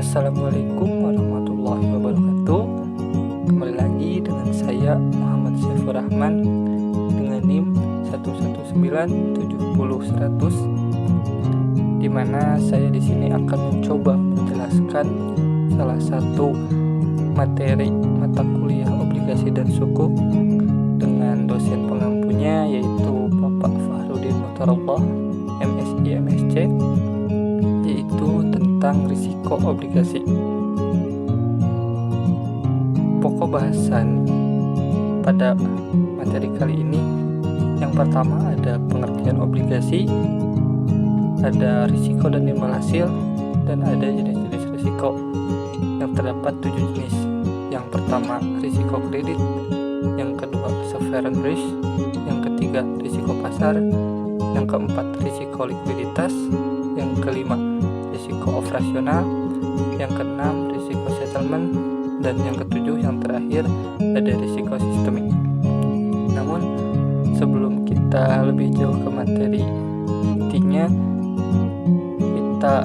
Assalamualaikum warahmatullahi wabarakatuh. Kembali lagi dengan saya Muhammad Saifur Rahman dengan NIM 119700100, di mana saya di sini akan mencoba menjelaskan salah satu materi mata kuliah obligasi dan suku dengan dosen pengampunya, yaitu Bapak Fahrudin Mutarallah, MSI MSc, yaitu tentang risiko obligasi. Pokok bahasan pada materi kali ini yang pertama ada pengertian obligasi, ada risiko dan imbal hasil, dan ada jenis-jenis risiko yang terdapat 7 jenis. Yang pertama risiko kredit, yang kedua sovereign risk, yang ketiga risiko pasar, yang keempat risiko likuiditas, yang kelima risiko operasional, yang keenam risiko settlement, dan yang ketujuh yang terakhir ada risiko sistemik. Namun sebelum kita lebih jauh ke materi intinya, kita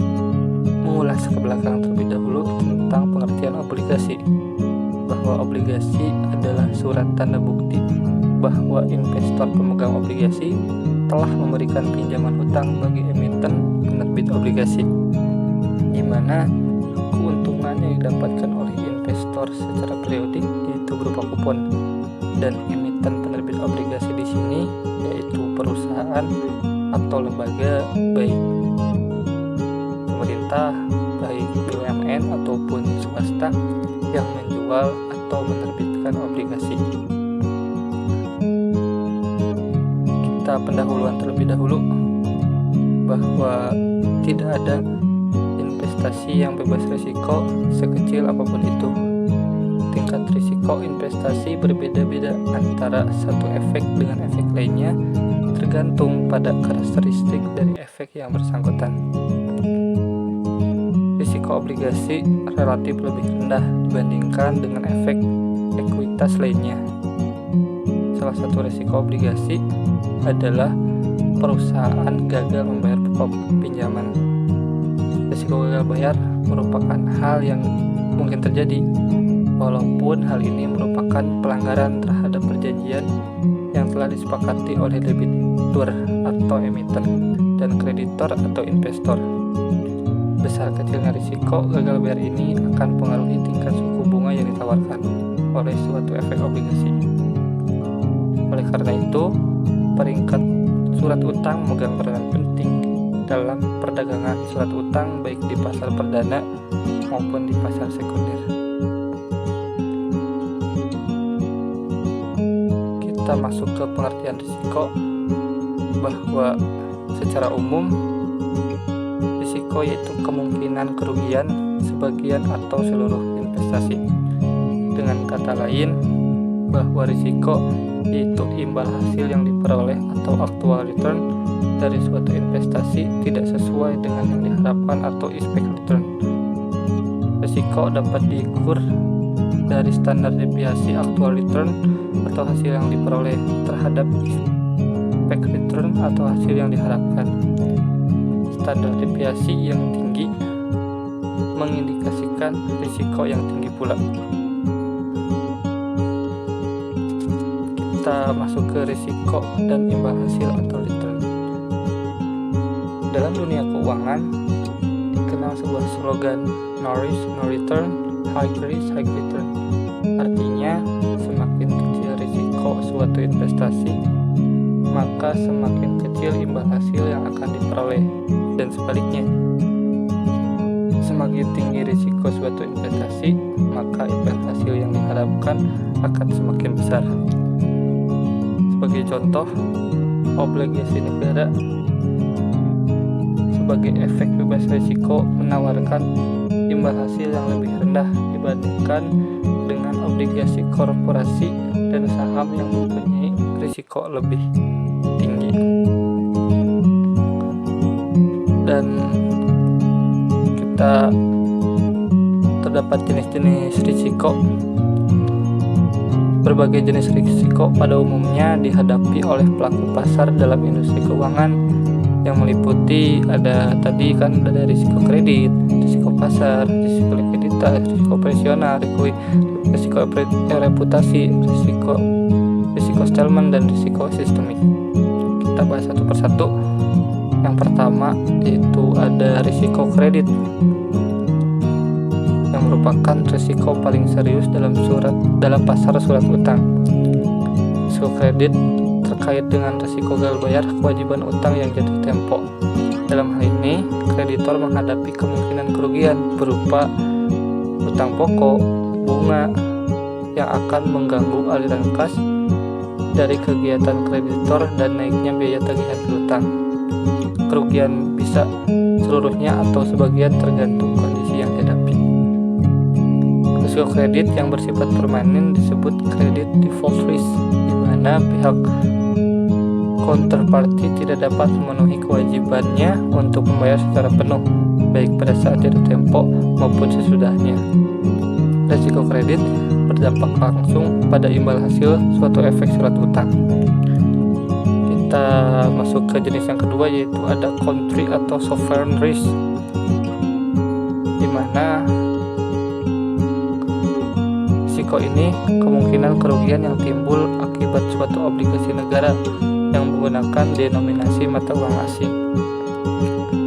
mengulas ke belakang terlebih dahulu tentang pengertian obligasi, bahwa obligasi adalah surat tanda bukti bahwa investor pemegang obligasi telah memberikan pinjaman hutang bagi emiten penerbit obligasi, di mana keuntungan yang didapatkan oleh investor secara periodik yaitu berupa kupon, dan emiten penerbit obligasi di sini yaitu perusahaan atau lembaga, baik pemerintah, baik BUMN ataupun swasta yang menjual atau menerbitkan obligasi. Kita pendahuluan terlebih dahulu bahwa tidak ada investasi yang bebas risiko sekecil apapun itu. Tingkat risiko investasi berbeda-beda antara satu efek dengan efek lainnya, tergantung pada karakteristik dari efek yang bersangkutan. Risiko obligasi relatif lebih rendah dibandingkan dengan efek ekuitas lainnya. Salah satu risiko obligasi adalah perusahaan gagal membayar pokok pinjaman. Risiko gagal bayar merupakan hal yang mungkin terjadi, walaupun hal ini merupakan pelanggaran terhadap perjanjian yang telah disepakati oleh debitur atau emiten dan kreditor atau investor. Besar kecilnya risiko gagal bayar ini akan mempengaruhi tingkat suku bunga yang ditawarkan oleh suatu efek obligasi. Oleh karena itu, peringkat surat utang memegang peranan penting dalam perdagangan surat utang, baik di pasar perdana maupun di pasar sekunder. Kita masuk ke pengertian risiko, bahwa secara umum risiko yaitu kemungkinan kerugian sebagian atau seluruh investasi. Dengan kata lain, bahwa risiko yaitu imbal hasil yang diperoleh atau actual return dari suatu investasi tidak sesuai dengan yang diharapkan atau expected return. Risiko dapat diukur dari standar deviasi actual return atau hasil yang diperoleh terhadap expected return atau hasil yang diharapkan. Standar deviasi yang tinggi mengindikasikan risiko yang tinggi pula. Kita masuk ke risiko dan imbal hasil atau return. Dalam dunia keuangan dikenal sebuah slogan no risk no return, high risk high return. Artinya semakin kecil risiko suatu investasi, maka semakin kecil imbal hasil yang akan diperoleh, dan sebaliknya. Semakin tinggi risiko suatu investasi, maka imbal hasil yang diharapkan akan semakin besar. Sebagai contoh, obligasi negara sebagai efek bebas risiko menawarkan imbal hasil yang lebih rendah dibandingkan dengan obligasi korporasi dan saham yang mempunyai risiko lebih tinggi. Dan kita terdapat jenis-jenis risiko. Berbagai jenis risiko pada umumnya dihadapi oleh pelaku pasar dalam industri keuangan, yang meliputi ada risiko kredit, risiko pasar, risiko likuiditas, risiko operasional, risiko reputasi, risiko settlement, dan risiko sistemik. Kita bahas satu persatu. Yang pertama yaitu ada risiko kredit, yang merupakan risiko paling serius dalam pasar surat utang. Risiko kredit terkait dengan risiko gagal bayar kewajiban utang yang jatuh tempo. Dalam hal ini, kreditor menghadapi kemungkinan kerugian berupa utang pokok, bunga yang akan mengganggu aliran kas dari kegiatan kreditor dan naiknya biaya tagihan piutang. Kerugian bisa seluruhnya atau sebagian tergantung kondisi yang dihadapi. Risiko kredit yang bersifat permanen disebut kredit default risk, di mana pihak counterparty tidak dapat memenuhi kewajibannya untuk membayar secara penuh, baik pada saat jatuh tempo maupun sesudahnya. Risiko kredit berdampak langsung pada imbal hasil suatu efek surat utang. Kita masuk ke jenis yang kedua, yaitu ada country atau sovereign risk, di mana risiko ini kemungkinan kerugian yang timbul akibat suatu obligasi negara yang menggunakan denominasi mata uang asing.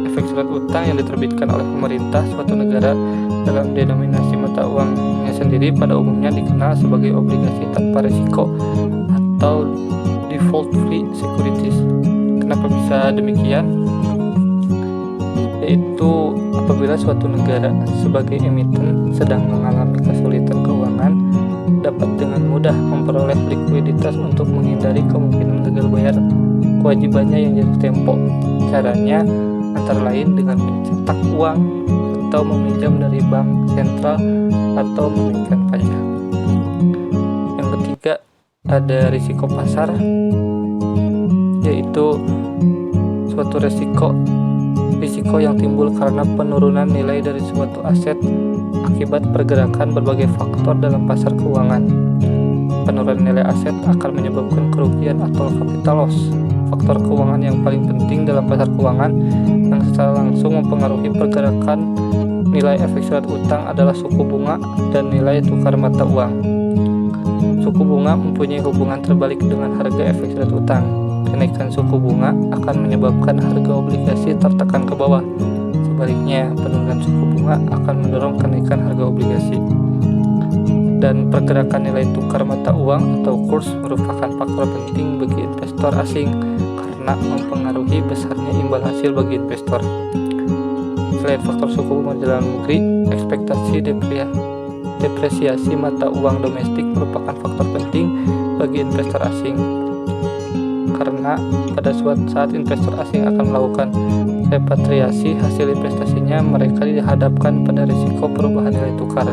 Efek surat utang yang diterbitkan oleh pemerintah suatu negara dalam denominasi mata uangnya sendiri pada umumnya dikenal sebagai obligasi tanpa risiko atau default free securities. Kenapa bisa demikian? Yaitu apabila suatu negara sebagai emiten sedang mengalami kesulitan keuangan, dapat dengan mudah memperoleh likuiditas untuk menghindari kemungkinan gagal bayar kewajibannya yang jatuh tempo. Caranya antara lain dengan mencetak uang atau meminjam dari bank sentral atau menaikkan pajak. Yang ketiga ada risiko pasar, yaitu suatu risiko yang timbul karena penurunan nilai dari suatu aset akibat pergerakan berbagai faktor dalam pasar keuangan. Penurunan nilai aset akan menyebabkan kerugian atau capital loss. Faktor keuangan yang paling penting dalam pasar keuangan yang secara langsung mempengaruhi pergerakan nilai efek surat utang adalah suku bunga dan nilai tukar mata uang. Suku bunga mempunyai hubungan terbalik dengan harga efek surat utang. Kenaikan suku bunga akan menyebabkan harga obligasi tertekan ke bawah. Sebaliknya, penurunan suku bunga akan mendorong kenaikan harga obligasi. Dan pergerakan nilai tukar mata uang atau kurs merupakan faktor penting bagi investor asing karena mempengaruhi besarnya imbal hasil bagi investor. Selain faktor suku bunga dalam negeri, ekspektasi depresiasi mata uang domestik merupakan faktor penting bagi investor asing. Karena pada suatu saat investor asing akan melakukan repatriasi hasil investasinya, mereka dihadapkan pada risiko perubahan nilai tukar.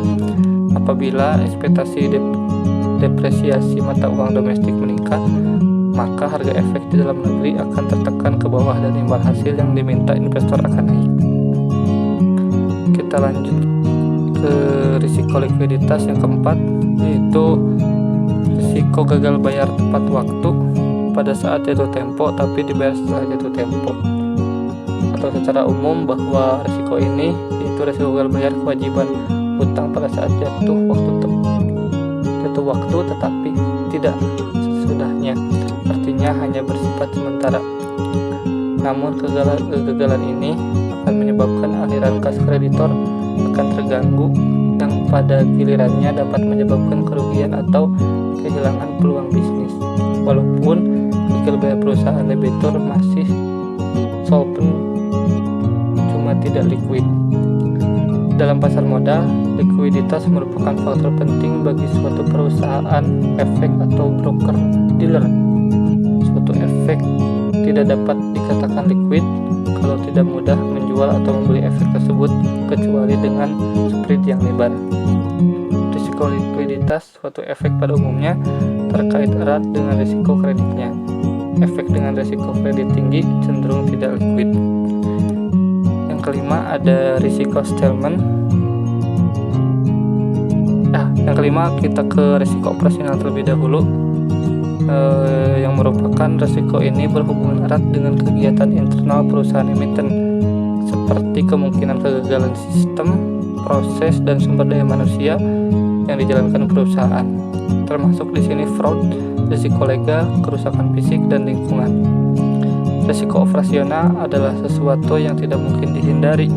Apabila ekspektasi depresiasi mata uang domestik meningkat, maka harga efek di dalam negeri akan tertekan ke bawah dan imbal hasil yang diminta investor akan naik. Kita lanjut ke risiko likuiditas yang keempat, yaitu risiko gagal bayar tepat waktu pada saat jatuh tempo tapi dibayar setelah jatuh tempo. Atau secara umum bahwa risiko ini yaitu risiko gagal bayar kewajiban utang pada saat jatuh waktu tetapi tidak sesudahnya, artinya hanya bersifat sementara. Namun kegagalan ini akan menyebabkan aliran kas kreditor akan terganggu yang pada gilirannya dapat menyebabkan kerugian atau kehilangan peluang bisnis. Walaupun gagal bayar perusahaan debitur masih solvent, cuma tidak liquid. Dalam pasar modal, likuiditas merupakan faktor penting bagi suatu perusahaan efek atau broker dealer. Suatu efek tidak dapat dikatakan liquid kalau tidak mudah menjual atau membeli efek tersebut kecuali dengan spread yang lebar. Risiko likuiditas suatu efek pada umumnya terkait erat dengan risiko kreditnya. Efek dengan risiko kredit tinggi cenderung tidak liquid. Yang kelima ada risiko settlement. Yang kelima kita ke risiko operasional terlebih dahulu, yang merupakan risiko ini berhubungan erat dengan kegiatan internal perusahaan emiten seperti kemungkinan kegagalan sistem proses dan sumber daya manusia yang dijalankan perusahaan, termasuk di sini fraud, risiko legal, kerusakan fisik, dan lingkungan. Risiko operasional adalah sesuatu yang tidak mungkin dihindari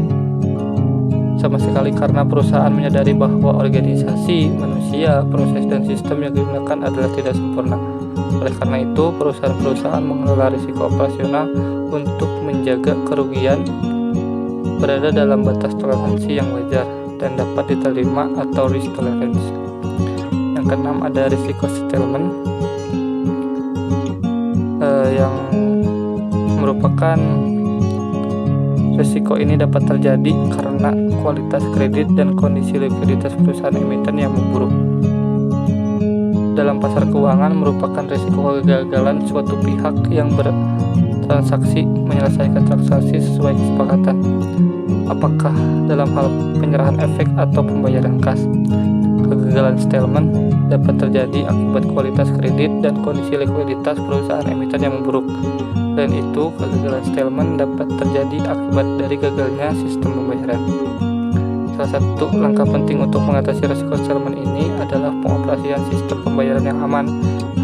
sama sekali karena perusahaan menyadari bahwa organisasi, manusia, proses, dan sistem yang digunakan adalah tidak sempurna. Oleh karena itu, perusahaan-perusahaan mengelola risiko operasional untuk menjaga kerugian berada dalam batas toleransi yang wajar dan dapat diterima atau risk tolerance. Yang keenam ada risiko settlement yang merupakan risiko ini dapat terjadi karena kualitas kredit dan kondisi likuiditas perusahaan emiten yang memburuk. Dalam pasar keuangan merupakan risiko kegagalan suatu pihak yang bertransaksi menyelesaikan transaksi sesuai kesepakatan, apakah dalam hal penyerahan efek atau pembayaran kas. Kegagalan settlement dapat terjadi akibat kualitas kredit dan kondisi likuiditas perusahaan emiten yang memburuk. Selain itu, kegagalan settlement dapat terjadi akibat dari gagalnya sistem pembayaran. Salah satu langkah penting untuk mengatasi risiko settlement ini adalah pengoperasian sistem pembayaran yang aman,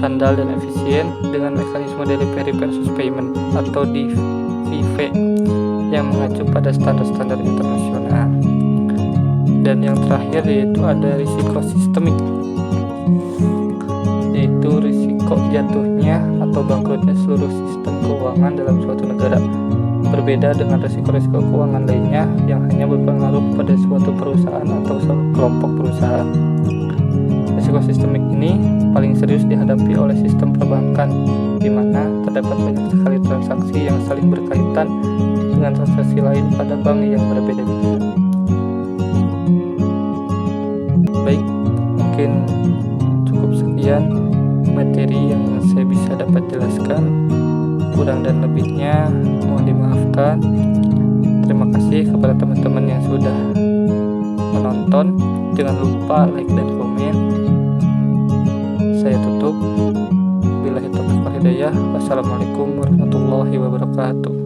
handal, dan efisien dengan mekanisme delivery versus payment atau DVP yang mengacu pada standar-standar internasional. Dan yang terakhir yaitu ada risiko sistemik, yaitu risiko jatuhnya atau bangkrutnya seluruh sistem keuangan dalam suatu negara. Berbeda dengan risiko-risiko keuangan lainnya yang hanya berpengaruh pada suatu perusahaan atau kelompok perusahaan. Risiko sistemik ini paling serius dihadapi oleh sistem perbankan, di mana terdapat banyak sekali transaksi yang saling berkaitan dengan transaksi lain pada bank yang berbeda-beda. Baik, mungkin cukup sekian materi yang saya bisa dapat jelaskan. Kurang dan lebihnya mohon dimaafkan. Terima kasih kepada teman-teman yang sudah menonton. Jangan lupa like dan komen. Saya tutup. Billahi taufiq wal hidayah. Wassalamualaikum warahmatullahi wabarakatuh.